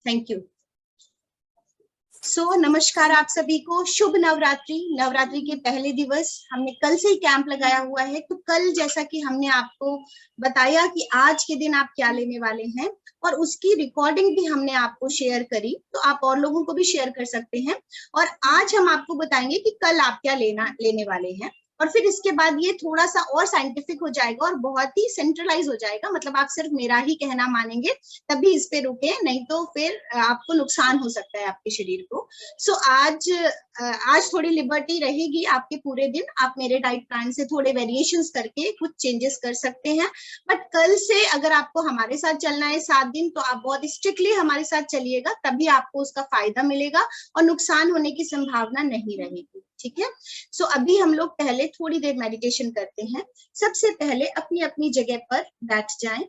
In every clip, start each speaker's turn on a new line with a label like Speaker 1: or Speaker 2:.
Speaker 1: Thank you. नमस्कार आप सभी को, शुभ नवरात्रि। नवरात्रि के पहले दिवस हमने कल से ही कैंप लगाया हुआ है। तो कल जैसा कि हमने आपको बताया कि आज के दिन आप क्या लेने वाले हैं और उसकी रिकॉर्डिंग भी हमने आपको शेयर करी, तो आप और लोगों को भी शेयर कर सकते हैं। और आज हम आपको बताएंगे कि कल आप क्या लेने वाले हैं, और फिर इसके बाद ये थोड़ा सा और साइंटिफिक हो जाएगा और बहुत ही सेंट्रलाइज हो जाएगा। मतलब आप सिर्फ मेरा ही कहना मानेंगे तभी इस पे रुके, नहीं तो फिर आपको नुकसान हो सकता है आपके शरीर को। आज थोड़ी लिबर्टी रहेगी आपके पूरे दिन। आप मेरे डाइट प्लान से थोड़े वेरिएशंस करके कुछ चेंजेस कर सकते हैं, बट कल से अगर आपको हमारे साथ चलना है 7 दिन, तो आप बहुत स्ट्रिक्टली हमारे साथ चलिएगा, तभी आपको उसका फायदा मिलेगा और नुकसान होने की संभावना नहीं रहेगी। ठीक है। अभी हम लोग पहले थोड़ी देर मेडिटेशन करते हैं। सबसे पहले अपनी अपनी जगह पर बैठ जाएं,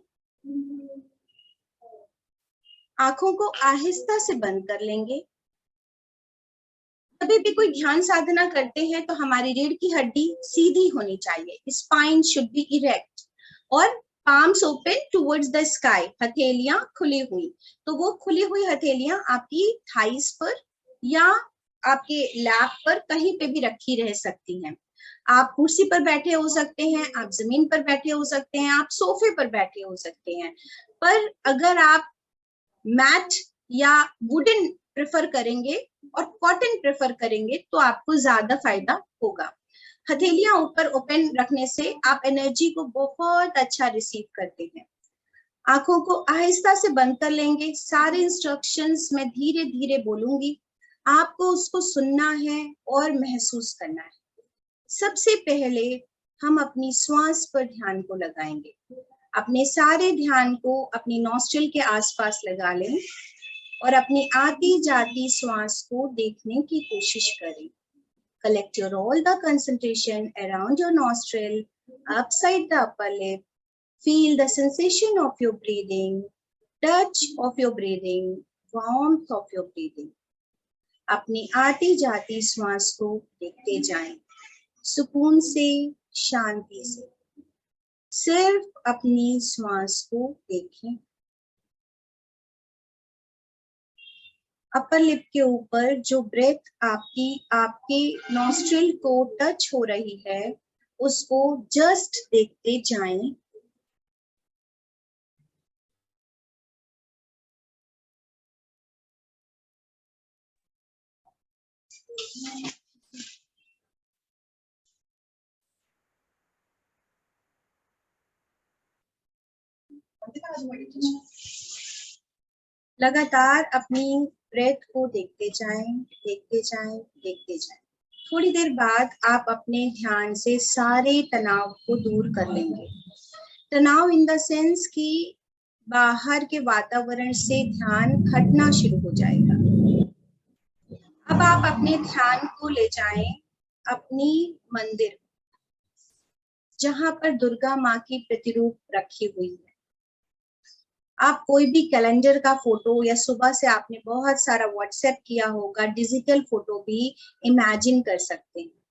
Speaker 1: आंखों को आहिस्ता से बंद कर लेंगे। कभी भी कोई ध्यान साधना करते हैं तो हमारी रीढ़ की हड्डी सीधी होनी चाहिए, स्पाइन शुड बी इरेक्ट, और palms open towards the sky, हथेलियां खुली हुई। तो वो खुली हुई हथेलियां आपकी थाइस पर या आपके लैप पर कहीं पे भी रखी रह सकती हैं। आप कुर्सी पर बैठे हो सकते हैं, आप जमीन पर बैठे हो सकते हैं, आप सोफे पर बैठे हो सकते हैं। पर अगर आप मैट या वुडन प्रेफर करेंगे और कॉटन प्रेफर करेंगे तो आपको ज्यादा फायदा होगा। हथेलियां ऊपर ओपन रखने से आप एनर्जी को बहुत अच्छा रिसीव करते हैं। आंखों को आहिस्ता से बंद कर लेंगे। सारे इंस्ट्रक्शंस मैं धीरे धीरे बोलूंगी, आपको उसको सुनना है और महसूस करना है। सबसे पहले हम अपनी श्वास पर ध्यान को लगाएंगे। अपने सारे ध्यान को अपनी नॉस्ट्रिल के आसपास लगा लें और अपनी आती जाती श्वास को देखने की कोशिश करें। Collect your all the concentration around your nostril, upside the upper lip. Feel the sensation of your breathing, touch of your breathing, warmth of your breathing. अपनी आती जाती श्वास को देखते जाएं, सुकून से, शांति से। सिर्फ अपनी श्वास को देखें। अपर लिप के ऊपर जो ब्रेथ आपके नॉस्ट्रिल को टच हो रही है, उसको जस्ट देखते जाएं। लगातार अपनी ब्रेथ को देखते जाएं, देखते जाएं, देखते जाएं। थोड़ी देर बाद आप अपने ध्यान से सारे तनाव को दूर कर लेंगे। तनाव इन द सेंस कि बाहर के वातावरण से ध्यान हटना शुरू हो जाएगा। अब आप अपने ध्यान को ले जाएं अपनी मंदिर, जहां पर दुर्गा माँ की प्रतिरूप रखी हुई है। आप कोई भी कैलेंडर का फोटो, या सुबह से आपने बहुत सारा व्हाट्सएप किया होगा, डिजिटल फोटो भी इमेजिन कर सकते हैं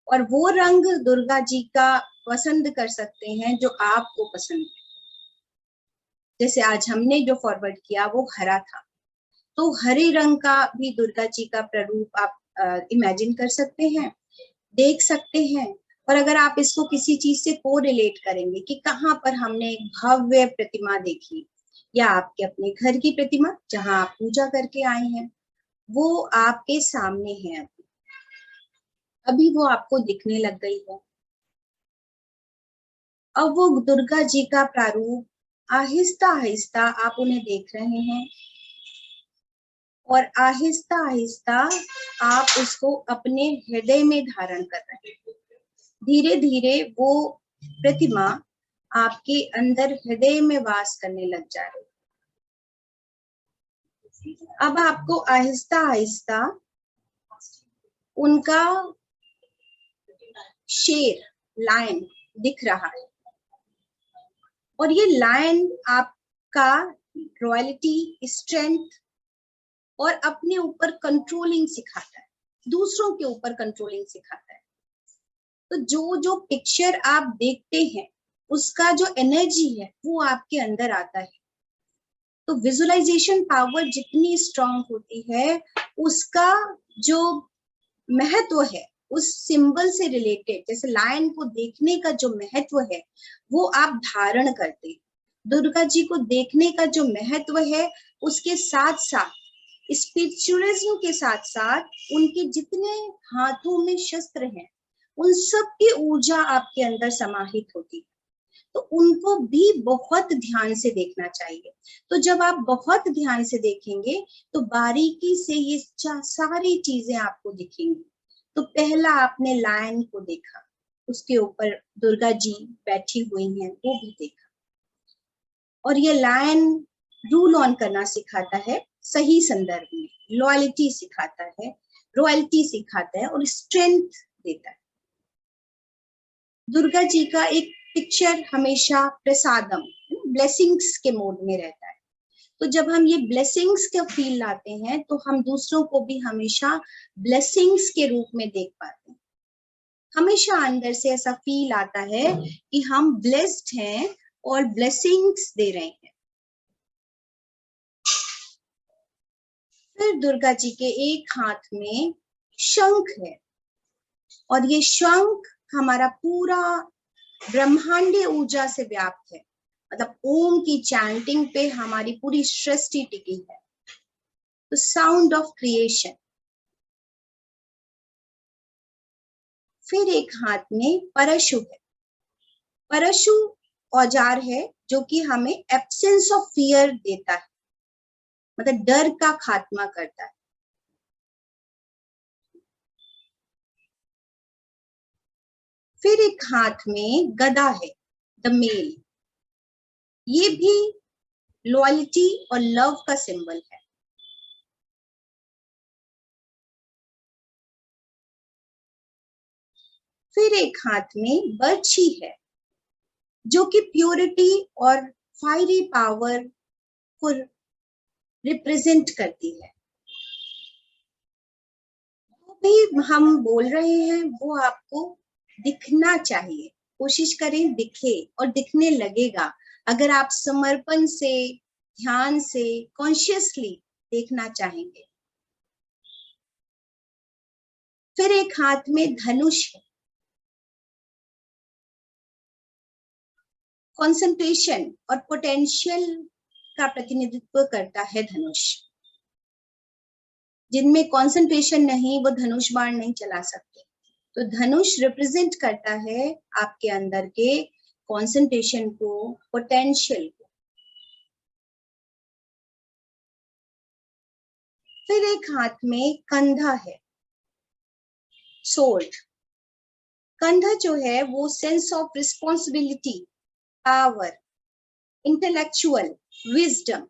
Speaker 1: और वो रंग दुर्गा जी का पसंद कर सकते हैं जो आपको पसंद है। जैसे आज हमने जो फॉरवर्ड किया वो हरा था, तो हरे रंग का भी दुर्गा जी का प्रारूप आप इमेजिन कर सकते हैं, देख सकते हैं। और अगर आप इसको किसी चीज से को रिलेट करेंगे कि कहाँ पर हमने एक भव्य प्रतिमा देखी, या आपके अपने घर की प्रतिमा जहां आप पूजा करके आए हैं, वो आपके सामने है, अभी वो आपको दिखने लग गई है। अब वो दुर्गा जी का प्रारूप आहिस्ता आहिस्ता आप उन्हें देख रहे हैं और आहिस्ता आहिस्ता आप उसको अपने हृदय में धारण कर रहे हैं। धीरे धीरे वो प्रतिमा आपके अंदर हृदय में वास करने लग जाए। अब आपको आहिस्ता आहिस्ता उनका शेर, लायन दिख रहा है, और ये लायन आपका रॉयल्टी, स्ट्रेंथ और अपने ऊपर कंट्रोलिंग सिखाता है, दूसरों के ऊपर कंट्रोलिंग सिखाता है। तो जो जो पिक्चर आप देखते हैं उसका जो एनर्जी है वो आपके अंदर आता है। तो विजुअलाइजेशन पावर जितनी स्ट्रांग होती है, उसका जो महत्व है उस सिंबल से रिलेटेड, जैसे लायन को देखने का जो महत्व है वो आप धारण करते हैं। दुर्गा जी को देखने का जो महत्व है, उसके साथ साथ स्पिरिचुअलिज्म के साथ साथ उनके जितने हाथों में शस्त्र हैं, उन सब की ऊर्जा आपके अंदर समाहित होती है, तो उनको भी बहुत ध्यान से देखना चाहिए। तो जब आप बहुत ध्यान से देखेंगे तो बारीकी से ये सारी चीजें आपको दिखेंगी। तो पहला आपने लायन को देखा, उसके ऊपर दुर्गा जी बैठी हुई हैं, वो भी देखा। और ये लायन रूल ऑन करना सिखाता है सही संदर्भ में, लॉयल्टी सिखाता है, रॉयल्टी सिखाता है और स्ट्रेंथ देता है। दुर्गा जी का एक पिक्चर हमेशा प्रसादम, ब्लेसिंग्स के मोड में रहता है। तो जब हम ये ब्लेसिंग्स का फील लाते हैं तो हम दूसरों को भी हमेशा ब्लेसिंग्स के रूप में देख पाते हैं। हमेशा अंदर से ऐसा फील आता है कि हम ब्लेस्ड हैं और ब्लेसिंग्स दे रहे हैं। फिर दुर्गा जी के एक हाथ में शंख है, और ये शंख हमारा पूरा ब्रह्मांडीय ऊर्जा से व्याप्त है, मतलब ओम की चैंटिंग पे हमारी पूरी सृष्टि टिकी है। तो साउंड ऑफ क्रिएशन। फिर एक हाथ में परशु है। परशु औजार है जो कि हमें एब्सेंस ऑफ फियर देता है, मतलब डर का खात्मा करता है। फिर एक हाथ में गदा है, द मेल। ये भी लॉयल्टी और लव का सिंबल है। फिर एक हाथ में बर्छी है जो कि प्योरिटी और फायरी पावर को रिप्रेजेंट करती है। जो भी हम बोल रहे हैं वो आपको दिखना चाहिए, कोशिश करें दिखे, और दिखने लगेगा अगर आप समर्पण से, ध्यान से, कॉन्शियसली देखना चाहेंगे। फिर एक हाथ में धनुष है। कंसंट्रेशन और पोटेंशियल का प्रतिनिधित्व करता है धनुष। जिनमें कंसंट्रेशन नहीं, वो धनुष बाण नहीं चला सकते। तो धनुष रिप्रेजेंट करता है आपके अंदर के कंसंट्रेशन को, पोटेंशियल को। फिर एक हाथ में कंधा है, सोल्ड। कंधा जो है वो sense of responsibility, power, intellectual wisdom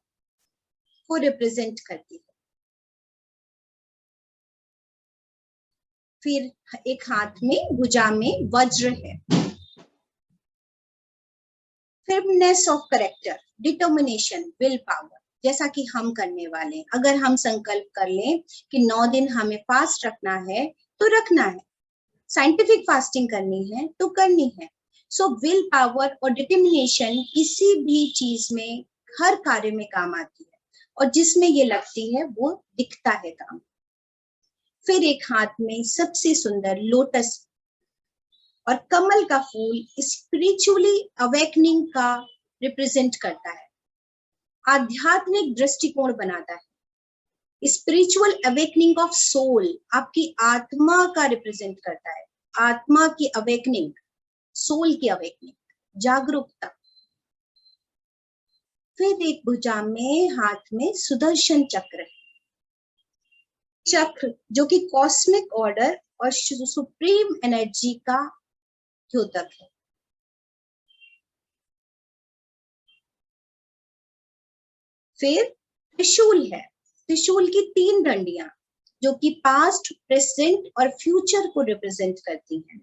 Speaker 1: को रिप्रेजेंट करती है। फिर एक हाथ में भुजा में वज्र है। Firmness of character, determination, will power, जैसा कि हम करने वाले हैं। अगर हम संकल्प कर लें कि 9 दिन हमें फास्ट रखना है तो रखना है, साइंटिफिक फास्टिंग करनी है तो करनी है। सो विल पावर और डिटर्मिनेशन किसी भी चीज में, हर कार्य में काम आती है, और जिसमें ये लगती है वो दिखता है काम। फिर एक हाथ में सबसे सुंदर लोटस और कमल का फूल स्पिरिचुअली अवेकनिंग का रिप्रेजेंट करता है, आध्यात्मिक दृष्टिकोण बनाता है। स्पिरिचुअल अवेकनिंग ऑफ सोल, आपकी आत्मा का रिप्रेजेंट करता है, आत्मा की अवेकनिंग, सोल की अवेकनिंग, जागरूकता। फिर एक भुजा में, हाथ में सुदर्शन चक्र है। चक्र जो कि कॉस्मिक ऑर्डर और सुप्रीम एनर्जी का द्योतक है। फिर त्रिशूल है। त्रिशूल की 3 डंडियां जो कि पास्ट, प्रेजेंट और फ्यूचर को रिप्रेजेंट करती हैं।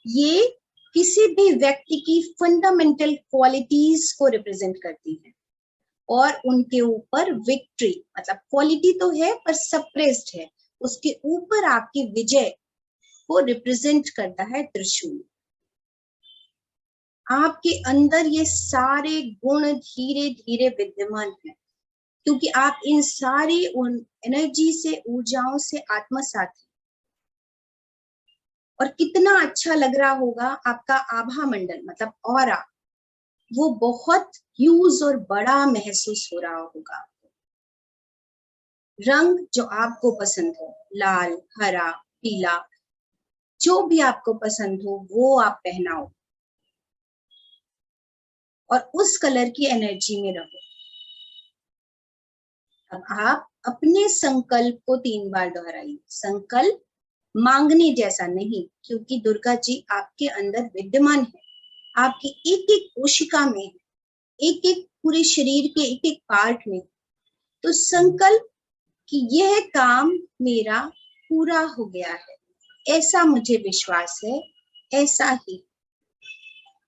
Speaker 1: ये किसी भी व्यक्ति की फंडामेंटल क्वालिटीज को रिप्रेजेंट करती हैं, और उनके ऊपर विक्ट्री, मतलब क्वालिटी तो है पर सप्रेस्ड है, उसके ऊपर आपकी विजय को रिप्रेजेंट करता है त्रिशूल। आपके अंदर ये सारे गुण धीरे धीरे विद्यमान हैं, क्योंकि आप इन सारी एनर्जी से, ऊर्जाओं से आत्मसात हैं। और कितना अच्छा लग रहा होगा आपका आभा मंडल, मतलब ऑरा, वो बहुत ह्यूज और बड़ा महसूस हो रहा होगा। रंग जो आपको पसंद हो, लाल, हरा, पीला, जो भी आपको पसंद हो वो आप पहनाओ और उस कलर की एनर्जी में रहो। अब आप अपने संकल्प को 3 बार दोहराइए। संकल्प मांगने जैसा नहीं, क्योंकि दुर्गा जी आपके अंदर विद्यमान है, आपकी एक एक कोशिका में, एक एक पूरे शरीर के एक एक पार्ट में। तो संकल्प कि यह काम मेरा पूरा हो गया है, ऐसा मुझे विश्वास है, ऐसा ही।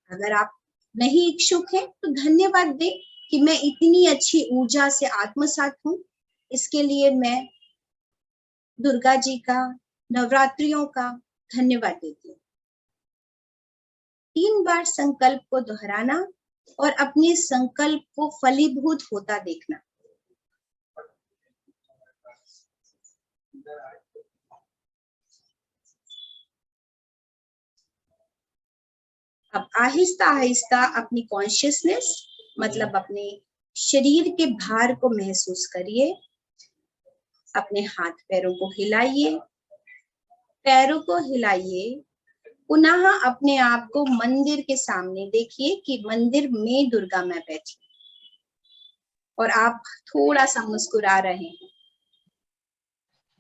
Speaker 1: अगर आप नहीं इच्छुक हैं तो धन्यवाद दें कि मैं इतनी अच्छी ऊर्जा से आत्मसात हूं। इसके लिए मैं दुर्गा जी का, नवरात्रियों का धन्यवाद देती हूँ। 3 बार संकल्प को दोहराना और अपने संकल्प को फलीभूत होता देखना। अब आहिस्ता आहिस्ता अपनी कॉन्शियसनेस, मतलब अपने शरीर के भार को महसूस करिए। अपने हाथ पैरों को हिलाइए, पैरों को हिलाइए। पुनः अपने आप को मंदिर के सामने देखिए कि मंदिर में दुर्गा मां बैठी और आप थोड़ा सा मुस्कुरा रहे हैं।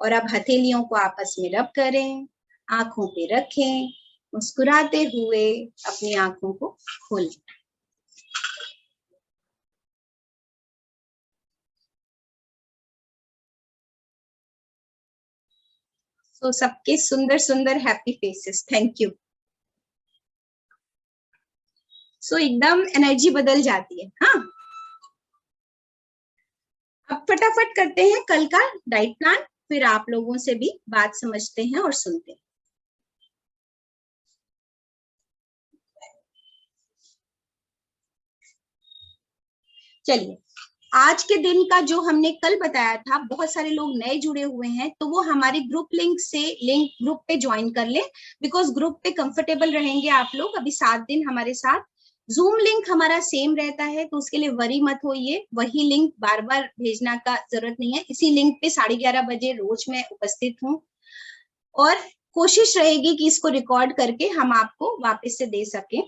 Speaker 1: और अब हथेलियों को आपस में रब करें, आंखों पे रखें, मुस्कुराते हुए अपनी आंखों को खोलें। तो सबके सुंदर सुंदर हैप्पी फेसेस, थैंक यू। सो एकदम एनर्जी बदल जाती है। हाँ, अब फटाफट करते हैं कल का डाइट प्लान, फिर आप लोगों से भी बात समझते हैं और सुनते हैं। चलिए, आज के दिन का जो हमने कल बताया था, बहुत सारे लोग नए जुड़े हुए हैं, तो वो हमारे ग्रुप लिंक से ग्रुप पे ज्वाइन कर लें, बिकॉज ग्रुप पे कंफर्टेबल रहेंगे आप लोग। अभी 7 दिन हमारे साथ जूम लिंक हमारा सेम रहता है, तो उसके लिए वरी मत होइए, वही लिंक बार बार भेजना का जरूरत नहीं है। इसी लिंक पे 11:30 बजे रोज मैं उपस्थित हूँ और कोशिश रहेगी कि इसको रिकॉर्ड करके हम आपको वापस से दे सकें।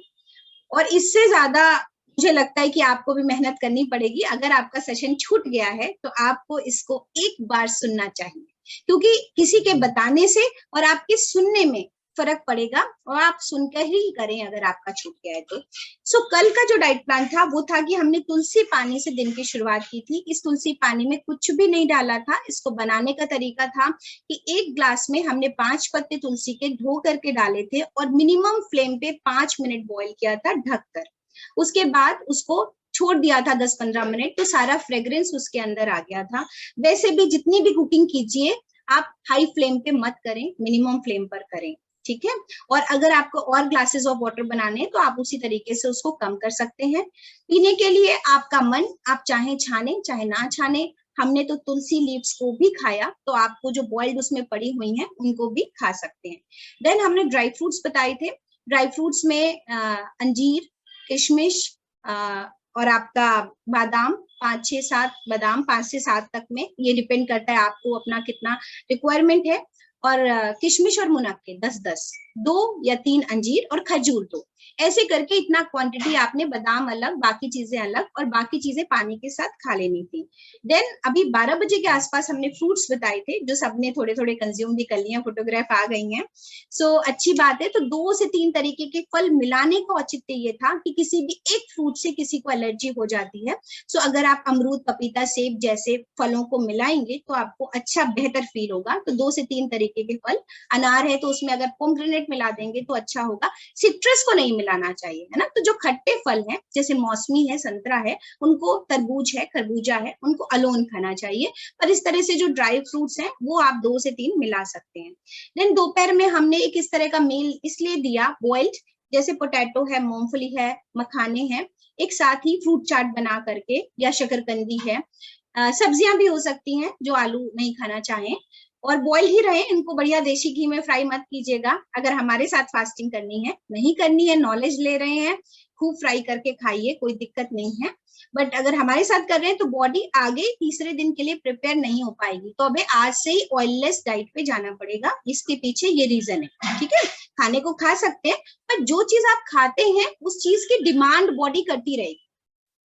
Speaker 1: और इससे ज्यादा मुझे लगता है कि आपको भी मेहनत करनी पड़ेगी। अगर आपका सेशन छूट गया है तो आपको इसको एक बार सुनना चाहिए, क्योंकि किसी के बताने से और आपके सुनने में फर्क पड़ेगा, और आप सुनकर ही करें अगर आपका छूट गया है तो। सो कल का जो डाइट प्लान था वो था कि हमने तुलसी पानी से दिन की शुरुआत की थी। इस तुलसी पानी में कुछ भी नहीं डाला था। इसको बनाने का तरीका था कि 1 ग्लास में हमने 5 पत्ते तुलसी के धो करके डाले थे और मिनिमम फ्लेम पे 5 मिनट बॉईल किया था ढककर। उसके बाद उसको छोड़ दिया था 10-15 मिनट, तो सारा फ्रेग्रेंस उसके अंदर आ गया था। वैसे भी जितनी भी कुकिंग कीजिए आप हाई फ्लेम पे मत करें, मिनिमम फ्लेम पर करें, ठीक है। और अगर आपको और ग्लासेस ऑफ वाटर बनाने हैं तो आप उसी तरीके से उसको कम कर सकते हैं। पीने के लिए आपका मन, आप चाहे छाने चाहे ना छाने। हमने तो तुलसी लीव्स को भी खाया, तो आपको जो बॉइल्ड उसमें पड़ी हुई हैं उनको भी खा सकते हैं। देन हमने ड्राई फ्रूट्स बताए थे। ड्राई फ्रूट्स में अंजीर, किशमिश और आपका बादाम, 5-6-7 बादाम, 5 से 7 तक में, ये डिपेंड करता है आपको अपना कितना रिक्वायरमेंट है। और किशमिश और मुनक्के 10-10, 2 या 3 अंजीर और खजूर 2, ऐसे करके इतना क्वांटिटी आपने, बादाम अलग, बाकी चीजें अलग, और बाकी चीजें पानी के साथ खा लेनी थी। देन अभी 12 बजे के आसपास हमने फ्रूट्स बताए थे, जो सबने थोड़े थोड़े कंज्यूम भी कर लिए हैं, फोटोग्राफ आ गई हैं। सो अच्छी बात है। तो 2 से 3 तरीके के फल मिलाने का औचित्य ये था कि किसी भी एक फ्रूट से किसी को एलर्जी हो जाती है। सो अगर आप अमरूद, पपीता, सेब जैसे फलों को मिलाएंगे तो आपको अच्छा बेहतर फील होगा। तो 2 से 3 तरीके के फल, अनार है तो उसमें अगर पोमग्रेनेट मिला देंगे तो अच्छा होगा। सिट्रस को नहीं मिलाना चाहिए, है ना। तो जो खट्टे फल हैं, जैसे मौसमी है, संतरा है, उनको, तरबूज है, खरबूजा है, उनको अलोन खाना चाहिए। पर इस तरह से जो ड्राई फ्रूट्स हैं वो आप 2 से 3 मिला सकते हैं। देन दोपहर में हमने एक इस तरह का मील इसलिए दिया बॉइल्ड, जैसे पोटैटो है, मूंगफली है, मखाने हैं, एक साथ ही फ्रूट चाट बना करके, या शकरकंदी है, सब्जियां भी हो सकती हैं जो आलू नहीं खाना चाहें, और बॉयल ही रहे, इनको बढ़िया देसी घी में फ्राई मत कीजिएगा। अगर हमारे साथ फास्टिंग करनी है, नहीं करनी है, नॉलेज ले रहे हैं, खूब फ्राई करके खाइए, कोई दिक्कत नहीं है। बट अगर हमारे साथ कर रहे हैं तो बॉडी आगे तीसरे दिन के लिए प्रिपेयर नहीं हो पाएगी, तो अबे आज से ही ऑयललेस डाइट पे जाना पड़ेगा। इसके पीछे ये रीजन है, ठीक है। खाने को खा सकते हैं, पर जो चीज आप खाते हैं उस चीज की डिमांड बॉडी करती रहेगी,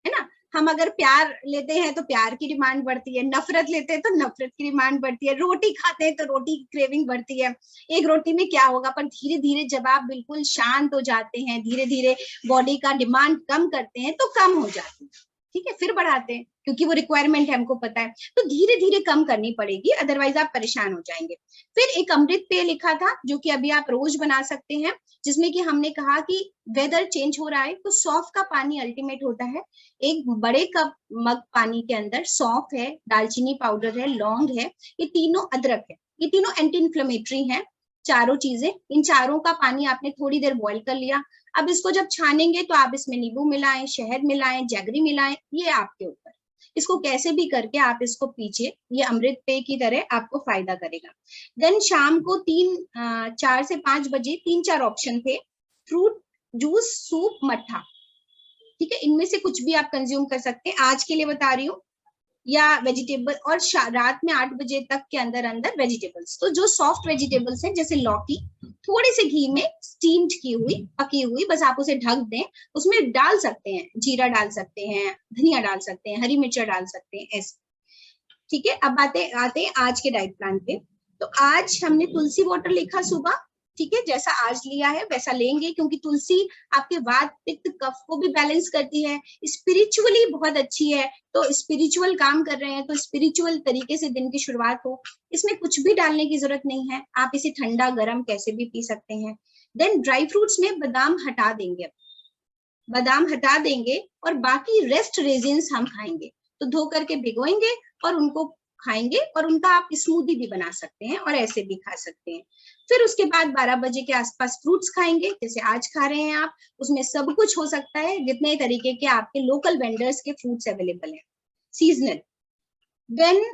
Speaker 1: है ना। हम अगर प्यार लेते हैं तो प्यार की डिमांड बढ़ती है, नफरत लेते हैं तो नफरत की डिमांड बढ़ती है, रोटी खाते हैं तो रोटी की क्रेविंग बढ़ती है। एक रोटी में क्या होगा, पर धीरे धीरे जब आप बिल्कुल शांत हो जाते हैं, धीरे धीरे बॉडी का डिमांड कम करते हैं, तो कम हो जाती है, ठीक है, फिर बढ़ाते हैं, क्योंकि वो रिक्वायरमेंट है, हमको पता है। तो धीरे धीरे कम करनी पड़ेगी, अदरवाइज आप परेशान हो जाएंगे। फिर एक अमृत पेय लिखा था, जो कि अभी आप रोज बना सकते हैं, जिसमें कि हमने कहा कि वेदर चेंज हो रहा है तो सौंफ का पानी अल्टीमेट होता है। एक बड़े कप मग पानी के अंदर सौंफ है, दालचीनी पाउडर है, लौंग है, ये तीनों, अदरक है, ये तीनों एंटी इन्फ्लेमेटरी हैं, चारों चीजें। इन चारों का पानी आपने थोड़ी देर बॉईल कर लिया। अब इसको जब छानेंगे तो आप इसमें नींबू मिलाएं, शहद मिलाएं, जैगरी मिलाएं, ये आपके ऊपर। इसको कैसे भी करके आप इसको पीजिए, ये अमृत पेय की तरह आपको फायदा करेगा। देन शाम को 4 से 5 बजे 3-4 ऑप्शन थे, फ्रूट जूस, सूप, मट्ठा, ठीक है, इनमें से कुछ भी आप कंज्यूम कर सकते हैं, आज के लिए बता रही हूँ, या वेजिटेबल, और रात में 8 बजे तक के अंदर अंदर वेजिटेबल्स। तो जो सॉफ्ट वेजिटेबल्स हैं, जैसे लौकी, थोड़े से घी में स्टीम्ड की हुई, पकी हुई, बस आप उसे ढक दें, उसमें डाल सकते हैं, जीरा डाल सकते हैं, धनिया डाल सकते हैं, हरी मिर्च डाल सकते हैं, ऐसे, ठीक है। अब आते हैं आज के डाइट प्लान पे। तो आज हमने तुलसी वाटर लिखा सुबह, ठीक है, जैसा आज लिया है वैसा लेंगे, क्योंकि तुलसी आपके वात, पित्त, कफ को भी बैलेंस करती है, स्पिरिचुअली बहुत अच्छी है। तो स्पिरिचुअल काम कर रहे हैं तो स्पिरिचुअल तरीके से दिन की शुरुआत हो, इसमें कुछ भी डालने की जरूरत नहीं है, आप इसे ठंडा गरम कैसे भी पी सकते हैं। देन ड्राई फ्रूट्स में बादाम हटा देंगे, बादाम हटा देंगे, और बाकी रेस्ट रेजिन्स हम खाएंगे, तो धो करके भिगोएंगे और उनको खाएंगे, और उनका आप स्मूदी भी बना सकते हैं और ऐसे भी खा सकते हैं। फिर उसके बाद 12 बजे के आसपास फ्रूट्स खाएंगे, जैसे आज खा रहे हैं आप, उसमें सब कुछ हो सकता है, जितने तरीके के आपके लोकल वेंडर्स के फ्रूट्स अवेलेबल हैं, सीजनल। देन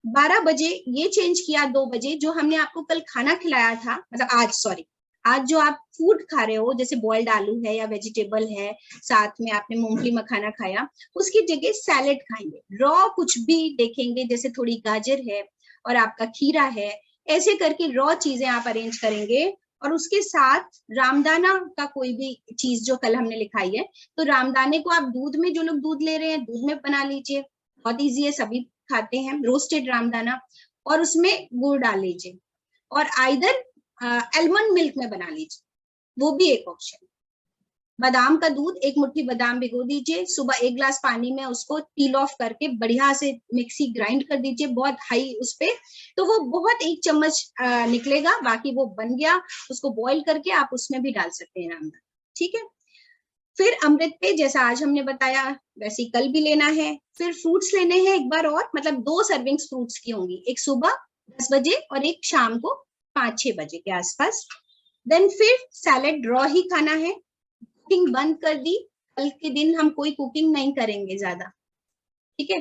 Speaker 1: 12 बजे ये चेंज किया, 2 बजे जो हमने आपको कल खाना खिलाया था, मतलब आज, सॉरी, आज जो आप फूड खा रहे हो, जैसे बॉइल्ड आलू है या वेजिटेबल है, साथ में आपने मूंगफली मखाना खाया, उसकी जगह सैलेड खाएंगे, रॉ कुछ भी देखेंगे, जैसे थोड़ी गाजर है और आपका खीरा है, ऐसे करके रॉ चीजें आप अरेंज करेंगे। और उसके साथ रामदाना का कोई भी चीज जो कल हमने लिखाई है, तो रामदाने को आप दूध में, जो लोग दूध ले रहे हैं दूध में बना लीजिए, बहुत ईजी है, सभी खाते हैं, रोस्टेड रामदाना, और उसमें गुड़ डाल लीजिए, और आइदर एलमंड मिल्क में बना लीजिए, वो भी एक ऑप्शन। बादाम का दूध, एक मुट्ठी बादाम भिगो दीजिए, सुबह 1 गिलास पानी में उसको पील ऑफ करके बढ़िया से मिक्सी ग्राइंड कर दीजिए, बहुत हाई उस पे, तो वो बहुत 1 चम्मच निकलेगा, बाकी वो बन गया, उसको बॉईल करके आप उसमें भी डाल सकते हैं रामदाना, ठीक है। फिर अमृत पे जैसा आज हमने बताया वैसे कल भी लेना है। फिर फ्रूट्स लेने हैं एक बार और, मतलब 2 सर्विंग्स फ्रूट्स की होंगी, एक सुबह 10 बजे और एक शाम को 5-6 बजे के आसपास। देन फिर सैलेड रॉ ही खाना है, कुकिंग बंद कर दी, कल के दिन हम कोई कुकिंग नहीं करेंगे ज्यादा, ठीक है।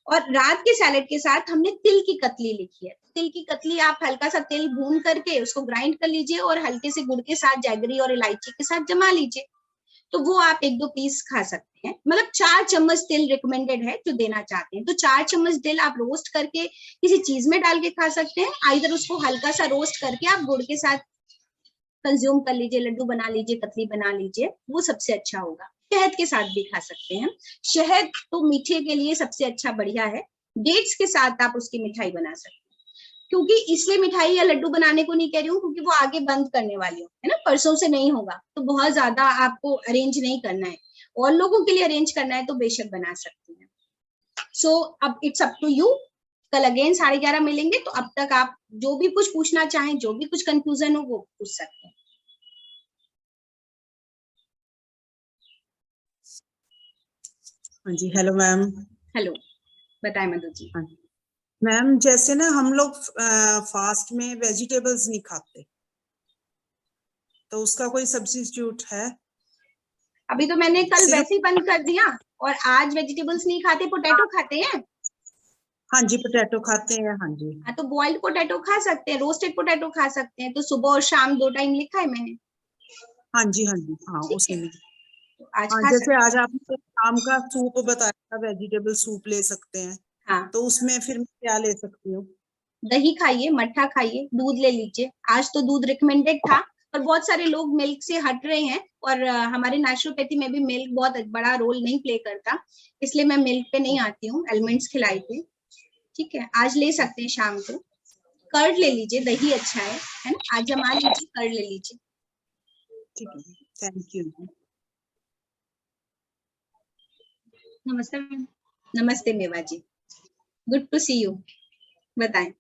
Speaker 1: और रात के सैलेड के साथ हमने तिल की कतली लिखी है, तिल की कतली आप हल्का सा तेल भून करके उसको ग्राइंड कर लीजिए, और हल्के से गुड़ के साथ, जैगरी और इलायची के साथ जमा लीजिए, तो वो आप 1-2 पीस खा सकते हैं। मतलब 4 चम्मच तिल रिकमेंडेड है जो देना चाहते हैं, तो 4 चम्मच तिल आप रोस्ट करके किसी चीज में डाल के खा सकते हैं, आइदर उसको हल्का सा रोस्ट करके आप गुड़ के साथ कंज्यूम कर लीजिए, लड्डू बना लीजिए, कतली बना लीजिए, वो सबसे अच्छा होगा। शहद के साथ भी खा सकते हैं, शहद तो मीठे के लिए सबसे अच्छा बढ़िया है, डेट्स के साथ आप उसकी मिठाई बना सकते हैं, क्योंकि इसलिए मिठाई या लड्डू बनाने को नहीं कह रही हूँ, क्योंकि वो आगे बंद करने वाली हूँ, है ना, परसों से नहीं होगा, तो बहुत ज्यादा आपको अरेंज नहीं करना है, और लोगों के लिए अरेंज करना है तो बेशक बना सकती हैं। सो अब इट्स अप टू यू, कल अगेन 11:30 मिलेंगे, तो अब तक आप जो भी कुछ पूछना चाहें, जो भी कुछ कंफ्यूजन हो वो पूछ सकते हैं।
Speaker 2: हाँ जी, हेलो मैम।
Speaker 1: हेलो, बताएं मधु जी।
Speaker 2: हाँ मैम, जैसे ना हम लोग फास्ट में वेजिटेबल्स नहीं खाते, तो उसका कोई सब्स्टिट्यूट है?
Speaker 1: अभी तो मैंने कल
Speaker 2: सिर्फ-
Speaker 1: वैसे ही बंद कर दिया, और आज वेजिटेबल्स नहीं खाते, पोटैटो खाते हैं।
Speaker 2: हाँ जी, पोटैटो खाते हैं, हाँ जी।
Speaker 1: हाँ, तो बॉइल्ड पोटैटो खा सकते हैं, रोस्टेड पोटैटो खा सकते हैं, तो सुबह और शाम 2 टाइम लिखा है मैंने।
Speaker 2: हाँ जी, हाँ जी, हाँ
Speaker 1: ठीक
Speaker 2: उसी
Speaker 1: है,
Speaker 2: में।
Speaker 1: तो आज
Speaker 2: हाँ,
Speaker 1: खा
Speaker 2: जैसे
Speaker 1: सकते
Speaker 2: आज आपने आम का सूप बताया था, वेजिटेबल सूप ले सकते हैं,
Speaker 1: हैं। हाँ,
Speaker 2: तो उसमें फिर मैं क्या ले सकती हूँ?
Speaker 1: दही खाइए, मट्ठा खाइए, दूध ले लीजिए। आज तो दूध रिकमेंडेड था, पर बहुत सारे लोग मिल्क से हट रहे हैं, और हमारे नेचुरोपैथी में भी मिल्क बहुत बड़ा रोल नहीं प्ले करता, इसलिए मैं मिल्क पे नहीं आती हूँ। एलिमेंट्स खिलाई थी। ठीक है, आज ले सकते हैं शाम को। कर्ड ले लीजिए, दही अच्छा है ना, आज जमा लीजिए, कर्ड ले लीजिए।
Speaker 2: ठीक है, थैंक यू जी।
Speaker 1: नमस्ते मैम। नमस्ते मेवा जी, गुड टू सी यू। बताएं।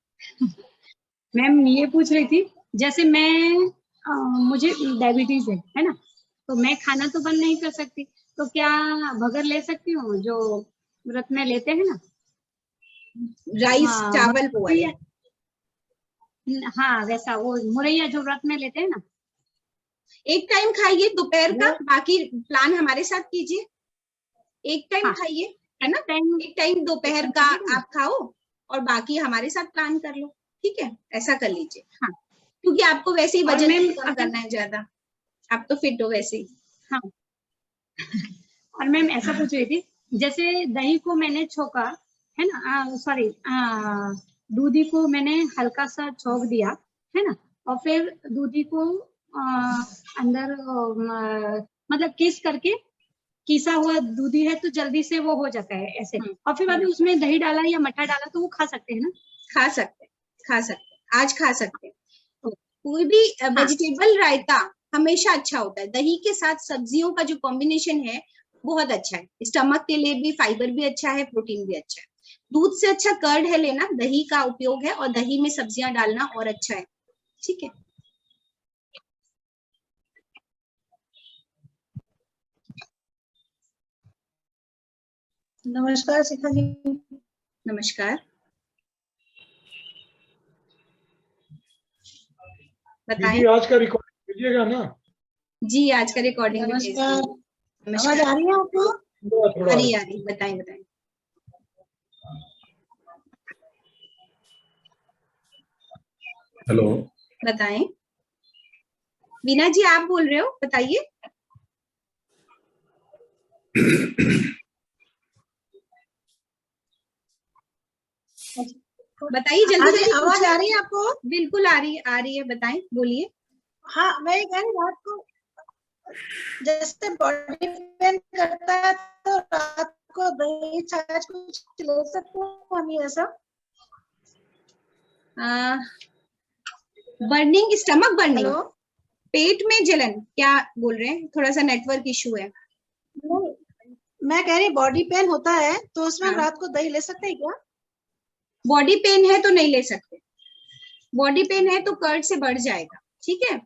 Speaker 3: मैम ये पूछ रही थी, जैसे मैं मुझे डायबिटीज है ना, तो मैं खाना तो बंद नहीं कर सकती, तो क्या भगर ले सकती हूँ जो व्रत में लेते हैं ना?
Speaker 1: राइस,
Speaker 3: हाँ,
Speaker 1: चावल वाले।
Speaker 3: हाँ वैसा, वो मुरैया जो व्रत में लेते हैं ना।
Speaker 1: एक टाइम खाइए दोपहर का, बाकी प्लान हमारे साथ कीजिए। एक टाइम
Speaker 3: हाँ,
Speaker 1: खाइए, है ना,
Speaker 3: टाइम
Speaker 1: एक टाइम दोपहर का आप खाओ, और बाकी हमारे साथ प्लान कर लो। ठीक है, ऐसा कर लीजिए।
Speaker 3: हाँ,
Speaker 1: क्योंकि आपको वैसे ही
Speaker 3: और
Speaker 1: वजन
Speaker 3: मैम
Speaker 1: नहीं कम करना है ज्यादा, आप तो फिट हो वैसे ही।
Speaker 3: हाँ, और मैम ऐसा पूछ रही थी, जैसे दही को मैंने छोका है ना, सॉरी दूधी को मैंने हल्का सा छोक दिया है ना, और फिर दूधी को अंदर मतलब किस करके, किसा हुआ दूधी है तो जल्दी से वो हो जाता है ऐसे, और फिर बाद में उसमें दही डाला या मट्ठा डाला तो वो खा सकते हैं ना?
Speaker 1: खा सकते हैं, खा सकते हैं, आज खा सकते हैं। तो कोई भी वेजिटेबल रायता हमेशा अच्छा होता है। दही के साथ सब्जियों का जो कॉम्बिनेशन है बहुत अच्छा है, स्टमक के लिए भी, फाइबर भी अच्छा है, प्रोटीन भी अच्छा है। दूध से अच्छा कर्ड है लेना, दही का उपयोग है, और दही में सब्जियां डालना और अच्छा है। ठीक है,
Speaker 4: नमस्कार शिखा जी।
Speaker 1: नमस्कार, बताएं।
Speaker 5: दीदी आज का रिकॉर्ड कीजिएगा ना?
Speaker 1: जी, आज का रिकॉर्डिंग भी भेज
Speaker 4: नमस्कार,
Speaker 1: दूंगी।
Speaker 4: आवाज
Speaker 1: नमस्कार,
Speaker 4: आ रही है आपको?
Speaker 5: थोड़ा
Speaker 1: आ रही, बताएं बताएं।
Speaker 5: हेलो,
Speaker 1: बताएं, वीना जी आप बोल रहे हो, बताइए। बताइए, जल्दी जल्दी
Speaker 4: आवाज
Speaker 1: पूछिए।
Speaker 4: आ रही है आपको?
Speaker 1: बिल्कुल आ रही है, बताएं, बोलिए।
Speaker 4: हाँ, मैं ये कह रही रात को जैसे बॉडी पेन करता है तो रात को दही छाछ कुछ ले सकते हो हम, ये सब?
Speaker 1: बर्निंग, स्टमक बर्निंग,
Speaker 4: हेलो,
Speaker 1: पेट में जलन, क्या बोल रहे हैं? थोड़ा सा नेटवर्क इशू है।
Speaker 4: नहीं, मैं कह रही बॉडी पेन होता है तो उसमें हम
Speaker 1: हाँ।
Speaker 4: रात को दही ले सकते हैं क्या?
Speaker 1: बॉडी पेन है तो नहीं ले सकते, बॉडी पेन है तो कर्ड से बढ़ जाएगा। ठीक है,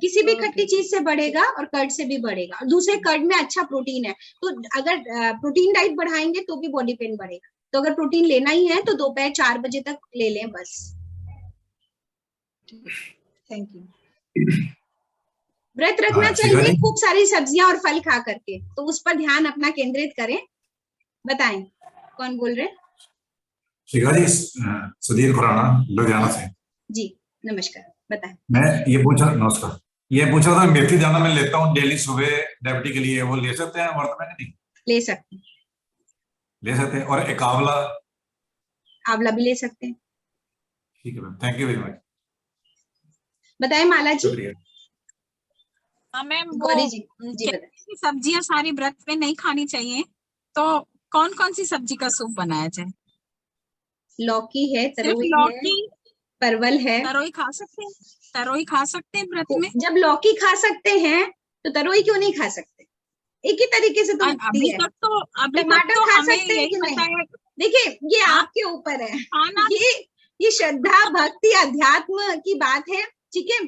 Speaker 1: किसी भी खट्टी चीज से बढ़ेगा और कर्ड से भी बढ़ेगा, और दूसरे कर्ड में अच्छा प्रोटीन है, तो अगर प्रोटीन डाइट बढ़ाएंगे तो भी बॉडी पेन बढ़ेगा। तो अगर प्रोटीन लेना ही है तो दोपहर 4 बजे तक ले लें बस।
Speaker 4: Thank you.
Speaker 1: व्रत रखना चाहिए खूब सारी सब्जियां और फल खा करके, तो उस पर ध्यान अपना केंद्रित करें। बताएं, कौन बोल रहे हैं?
Speaker 6: शिखा जी, सुधीर खुराना लुधियाना से।
Speaker 1: जी नमस्कार, बताएं।
Speaker 6: नमस्कार, ये पूछ रहा था, मेथी दाना मैं लेता हूँ डेली सुबह डायबिटीज के लिए, वो ले सकते हैं वर्त में नहीं?
Speaker 1: ले सकते हैं,
Speaker 6: ले सकते हैं। और एक आंवला?
Speaker 1: आंवला भी ले सकते हैं।
Speaker 6: ठीक है ma'am, thank you very much.
Speaker 1: बताएं माला जी।
Speaker 6: शुक्रिया।
Speaker 7: हाँ मैम,
Speaker 1: गौरी
Speaker 7: वो
Speaker 1: जी, जी बताएं।
Speaker 7: सब्जियां सारी व्रत में नहीं खानी चाहिए, तो कौन कौन सी सब्जी का सूप बनाया जाए?
Speaker 1: लौकी है,
Speaker 7: सिर्फ
Speaker 1: तरोई है,
Speaker 7: लौकी?
Speaker 1: परवल है।
Speaker 7: तरोई खा सकते हैं? तरोई खा सकते हैं व्रत में?
Speaker 1: जब लौकी खा सकते हैं तो तरोई क्यों नहीं खा सकते? एक ही तरीके से तो बनती
Speaker 7: अभी
Speaker 1: है।
Speaker 7: तक तो
Speaker 1: टमाटर खा
Speaker 7: हमें
Speaker 1: सकते हैं
Speaker 7: यही
Speaker 1: कि नहीं?
Speaker 7: बताया।
Speaker 1: देखिए, ये
Speaker 7: हाँ,
Speaker 1: आपके ऊपर है।
Speaker 7: खाना
Speaker 1: ये श्रद्धा, भक्ति, अध्यात्म की बात है। ठीक है,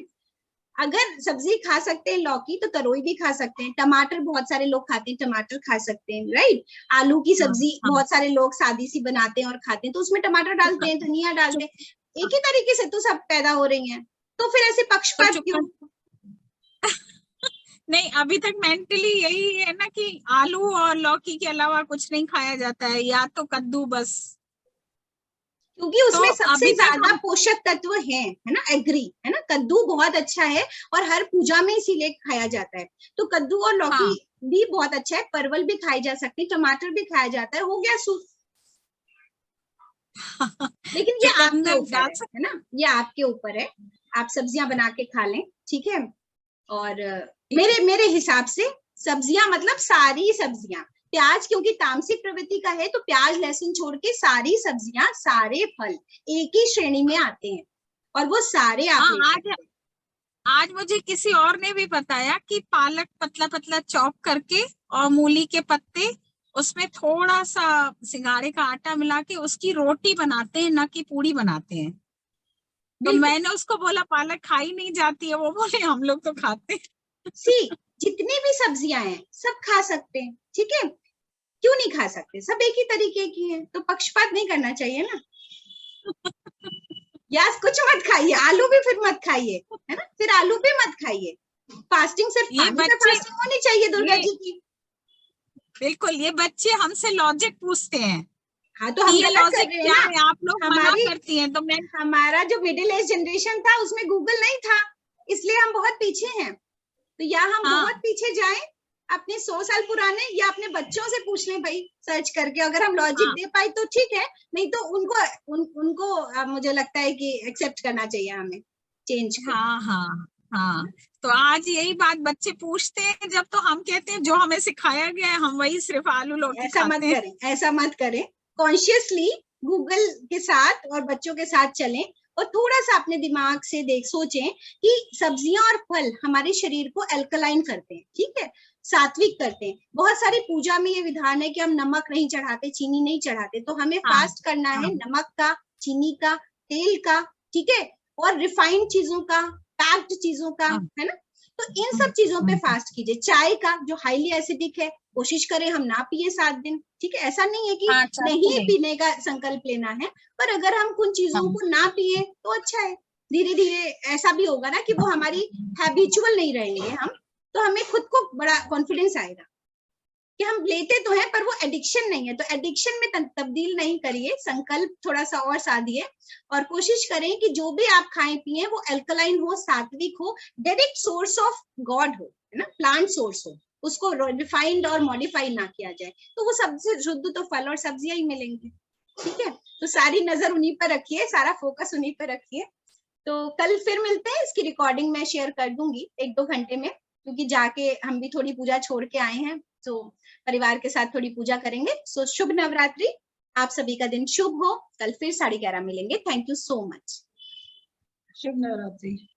Speaker 1: अगर सब्जी खा सकते हैं लौकी, तो तरोई भी खा सकते हैं। टमाटर बहुत सारे लोग खाते हैं, टमाटर खा सकते हैं, राइट। आलू की सब्जी बहुत सारे लोग सादी सी बनाते हैं और खाते हैं, तो उसमें टमाटर डालते हैं, धनिया डालते हैं। एक ही तरीके से तो सब पैदा हो रही हैं, तो फिर ऐसे पक्षपात क्यों?
Speaker 7: नहीं, अभी तक मेंटली यही है ना कि आलू और लौकी के अलावा कुछ नहीं खाया जाता है, या तो कद्दू बस।
Speaker 1: क्योंकि उसमें
Speaker 7: तो
Speaker 1: सबसे
Speaker 7: अभी तक
Speaker 1: ज्यादा
Speaker 7: हम-
Speaker 1: पोषक तत्व है ना, एग्री है ना। कद्दू बहुत अच्छा है और हर पूजा में इसीलिए खाया जाता है। तो कद्दू और लौकी
Speaker 7: हाँ।
Speaker 1: भी बहुत अच्छा है, परवल भी खाई जा सकती है, टमाटर भी खाया जाता है, हो गया सूप। लेकिन ये आपके
Speaker 7: चुकंदर
Speaker 1: ऊपर
Speaker 7: डाल
Speaker 1: है ना, ये आपके ऊपर है, आप सब्जियां बना के खा लें, ठीक है। और मेरे हिसाब से सब्जियां मतलब सारी सब्जियां, प्याज क्योंकि तामसिक प्रवृत्ति का है, तो प्याज लहसुन छोड़ के सारी सब्जियां सारे फल एक ही श्रेणी में आते हैं, और वो सारे आप
Speaker 7: हाँ,
Speaker 1: ले सकते हैं।
Speaker 7: आज मुझे किसी और ने भी बताया कि पालक पतला पतला चॉप करके और मूली के पत्ते, उसमें थोड़ा सा सिंगाड़े का आटा मिला के उसकी रोटी बनाते हैं, ना कि पूड़ी बनाते हैं। तो
Speaker 1: बिल्कुल।
Speaker 7: मैंने उसको बोला पालक खाई नहीं जाती है, वो बोले हम लोग तो खाते हैं।
Speaker 1: सी, जितनी भी सब्जियां हैं सब खा सकते हैं, ठीक है, क्यों नहीं खा सकते, सब एक ही तरीके की हैं, तो पक्षपात नहीं करना चाहिए ना। या कुछ मत खाइए, आलू भी फिर मत खाइए, है ना, फिर आलू भी मत खाइए। फास्टिंग सिर्फ
Speaker 7: ये
Speaker 1: पानी का
Speaker 7: बच्चे-
Speaker 1: फास्टिंग होनी चाहिए दुर्गा
Speaker 7: ये-
Speaker 1: जी की।
Speaker 7: बिल्कुल, ये बच्चे हमसे लॉजिक पूछते हैं
Speaker 1: हाँ, तो
Speaker 7: कि
Speaker 1: हम
Speaker 7: ये
Speaker 1: गलत कर
Speaker 7: लॉजिक
Speaker 1: रहे हैं
Speaker 7: क्या
Speaker 1: ना।
Speaker 7: है, आप लोग मना
Speaker 1: हमारी
Speaker 7: करती हैं, तो मैं
Speaker 1: हमारा जो मिडिल एज जनरेशन था उसमें गूगल नहीं था, इसलिए हम बहुत पीछे हैं। तो या हम
Speaker 7: हाँ।
Speaker 1: बहुत पीछे जाएं अपने 100 साल पुराने, या अपने बच्चों से पूछ लें भाई सर्च करके, अगर हम लॉजिक
Speaker 7: हाँ।
Speaker 1: दे पाए तो ठीक है, नहीं तो उनको मुझे लगता है कि एक्सेप्ट करना चाहिए हमें चेंज को।
Speaker 7: हाँ, हाँ, हाँ। तो आज यही बात बच्चे पूछते हैं, जब तो हम कहते हैं जो हमें सिखाया गया है हम वही सिर्फ आलू लौकी
Speaker 1: ऐसा मत
Speaker 7: खाते हैं।
Speaker 1: करें, ऐसा मत करें, कॉन्शियसली गूगल के साथ और बच्चों के साथ चलें, और थोड़ा सा अपने दिमाग से सोचें कि सब्जियां और फल हमारे शरीर को एल्कलाइन करते हैं, ठीक है, सात्विक करते हैं। बहुत सारी पूजा में ये विधान है कि हम नमक नहीं चढ़ाते, चीनी नहीं चढ़ाते, तो हमें
Speaker 7: हाँ,
Speaker 1: फास्ट करना है
Speaker 7: हाँ।
Speaker 1: नमक का, चीनी का, तेल का, ठीक है, और रिफाइंड चीजों का, पैक्ड चीजों का,
Speaker 7: हाँ।
Speaker 1: है ना। तो इन सब चीजों पे
Speaker 7: हम्म।
Speaker 1: फास्ट कीजिए। चाय का जो हाईली एसिडिक है, कोशिश करें हम ना पिए 7 दिन, ठीक है। ऐसा नहीं है कि
Speaker 7: हाँ, चाय
Speaker 1: नहीं
Speaker 7: नहीं।
Speaker 1: पीने का संकल्प लेना है, पर अगर हम कुछ चीजों
Speaker 7: हाँ।
Speaker 1: को ना पिए तो अच्छा है। धीरे धीरे ऐसा भी होगा ना कि वो हमारी हैबिचुअल नहीं रहेंगे हम, तो हमें खुद को बड़ा कॉन्फिडेंस आएगा कि हम लेते तो हैं पर वो एडिक्शन नहीं है। तो एडिक्शन में तब्दील नहीं करिए, संकल्प थोड़ा सा और साधिए, और कोशिश करें कि जो भी आप खाएं पिए वो एल्कलाइन हो, सात्विक हो, डायरेक्ट सोर्स ऑफ गॉड हो, है ना, प्लांट सोर्स हो, उसको रिफाइंड और मॉडिफाइड ना किया जाए, तो वो सबसे शुद्ध तो फल और सब्जियां ही मिलेंगी, ठीक है। तो सारी नजर उन्हीं पर रखिए, सारा फोकस उन्हीं पर रखिए। तो कल फिर मिलते हैं, इसकी रिकॉर्डिंग मैं शेयर कर दूंगी 1-2 घंटे में, क्योंकि जाके हम भी थोड़ी पूजा छोड़ के आए हैं, तो परिवार के साथ थोड़ी पूजा करेंगे। सो शुभ नवरात्रि, आप सभी का दिन शुभ हो। कल फिर 11:30 मिलेंगे। Thank you so much.
Speaker 2: Shubh Navratri.